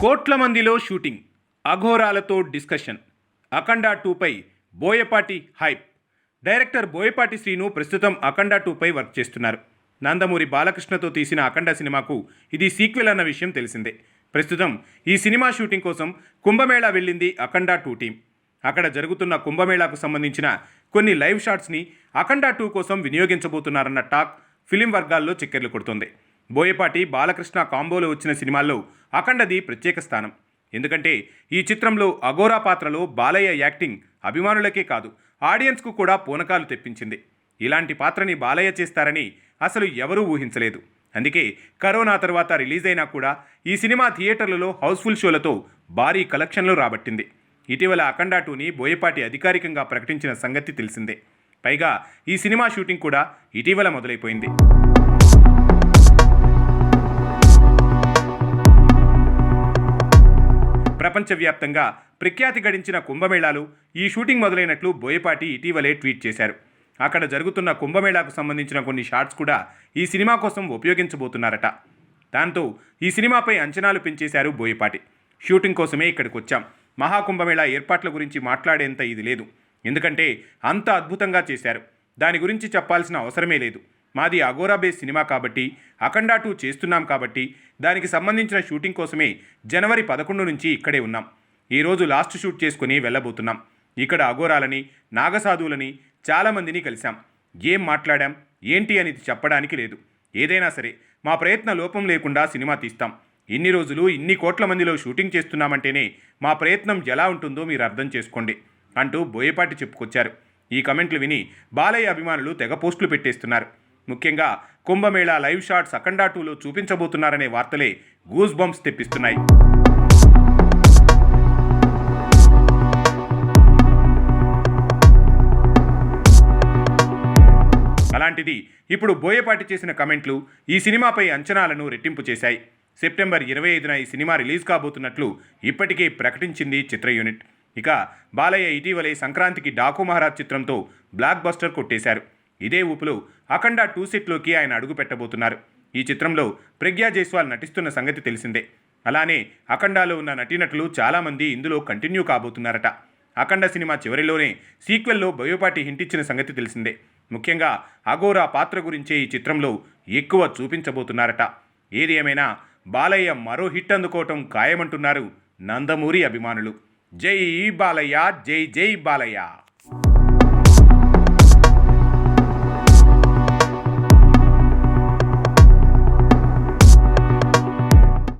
కోట్ల మందిలో shooting, అఘోరాలతో discussion, అఖండ 2పై Boyapati hype. Director Boyapati Srinu ప్రస్తుతం అఖండ 2పై వర్క్ చేస్తున్నారు. నందమూరి బాలకృష్ణతో తీసిన అఖండ సినిమాకు ఇది సీక్వెల్ అన్న విషయం తెలిసిందే. ప్రస్తుతం ఈ సినిమా షూటింగ్ కోసం కుంభమేళా వెళ్ళింది అఖండ 2 టీం. అక్కడ జరుగుతున్న కుంభమేళాకు సంబంధించిన కొన్ని లైవ్ షాట్స్ని అఖండ 2 కోసం వినియోగించబోతున్నారన్న టాక్ ఫిలిం వర్గాల్లో చక్కెర్లు కొడుతోంది. బోయపాటి బాలకృష్ణ కాంబోలో వచ్చిన సినిమాల్లో అఖండది ప్రత్యేక స్థానం. ఎందుకంటే ఈ చిత్రంలో అఘోరా పాత్రలో బాలయ్య యాక్టింగ్ అభిమానులకే కాదు, ఆడియన్స్కు కూడా పూనకాలు తెప్పించింది. ఇలాంటి పాత్రని బాలయ్య చేస్తారని అసలు ఎవరూ ఊహించలేదు. అందుకే కరోనా తర్వాత రిలీజ్ అయినా కూడా ఈ సినిమా థియేటర్లలో హౌస్ఫుల్ షోలతో భారీ కలెక్షన్లు రాబట్టింది. ఇటీవల అఖండ 2ని బోయపాటి అధికారికంగా ప్రకటించిన సంగతి తెలిసిందే. పైగా ఈ సినిమా షూటింగ్ కూడా ఇటీవల మొదలైపోయింది. ప్రపంచవ్యాప్తంగా ప్రఖ్యాతి గడించిన కుంభమేళాలు ఈ షూటింగ్ మొదలైనట్లు బోయపాటి ఇటీవలే ట్వీట్ చేశారు. అక్కడ జరుగుతున్న కుంభమేళాకు సంబంధించిన కొన్ని షాట్స్ కూడా ఈ సినిమా కోసం ఉపయోగించబోతున్నారట. దాంతో ఈ సినిమాపై అంచనాలు పెంచేశారు బోయపాటి. షూటింగ్ కోసమే ఇక్కడికి వచ్చాం, మహాకుంభమేళా ఏర్పాట్ల గురించి మాట్లాడేంత ఇది లేదు, ఎందుకంటే అంత అద్భుతంగా చేశారు, దాని గురించి చెప్పాల్సిన అవసరమే లేదు. మాది అఘోరా బేస్ సినిమా కాబట్టి, అఖండ 2 చేస్తున్నాం కాబట్టి దానికి సంబంధించిన షూటింగ్ కోసమే జనవరి 11 నుంచి ఇక్కడే ఉన్నాం. ఈరోజు లాస్ట్ షూట్ చేసుకుని వెళ్ళబోతున్నాం. ఇక్కడ అఘోరాలని, నాగసాధువులని చాలామందిని కలిశాం. ఏం మాట్లాడాం ఏంటి అని చెప్పడానికి లేదు. ఏదైనా సరే మా ప్రయత్న లోపం లేకుండా సినిమా తీస్తాం. ఇన్ని రోజులు ఇన్ని కోట్ల మందిలో షూటింగ్ చేస్తున్నామంటేనే మా ప్రయత్నం ఎలా ఉంటుందో మీరు అర్థం చేసుకోండి అంటూ బోయపాటి చెప్పుకొచ్చారు. ఈ కమెంట్లు విని బాలయ్య అభిమానులు తెగ పోస్టులు పెట్టేస్తున్నారు. ముఖ్యంగా కుంభమేళా లైవ్ షాట్స్ అఖండ 2లో చూపించబోతున్నారనే వార్తలే గూస్ బంప్స్ తెప్పిస్తున్నాయి. అలాంటిది ఇప్పుడు బోయపాటి చేసిన కమెంట్లు ఈ సినిమాపై అంచనాలను రెట్టింపు చేశాయి. సెప్టెంబర్ 25న ఈ సినిమా రిలీజ్ కాబోతున్నట్లు ఇప్పటికే ప్రకటించింది చిత్ర యూనిట్. ఇక బాలయ్య ఇటీవలే సంక్రాంతికి డాకు మహారాజ్ చిత్రంతో బ్లాక్ బస్టర్ కొట్టేశారు. ఇదే ఊపులో అఖండ 2 సెట్లోకి ఆయన అడుగు పెట్టబోతున్నారు. ఈ చిత్రంలో ప్రగ్యా జైస్వాల్ నటిస్తున్న సంగతి తెలిసిందే. అలానే అఖండాలో ఉన్న నటీనటులు చాలామంది ఇందులో కంటిన్యూ కాబోతున్నారట. అఖండ సినిమా చివరిలోనే సీక్వెల్లో బోయపాటి హింటిచ్చిన సంగతి తెలిసిందే. ముఖ్యంగా అఘోరా పాత్ర గురించే ఈ చిత్రంలో ఎక్కువ చూపించబోతున్నారట. ఏది ఏమైనా బాలయ్య మరో హిట్ అందుకోవటం ఖాయమంటున్నారు నందమూరి అభిమానులు. జై బాలయ్య, జై జై బాలయ్య.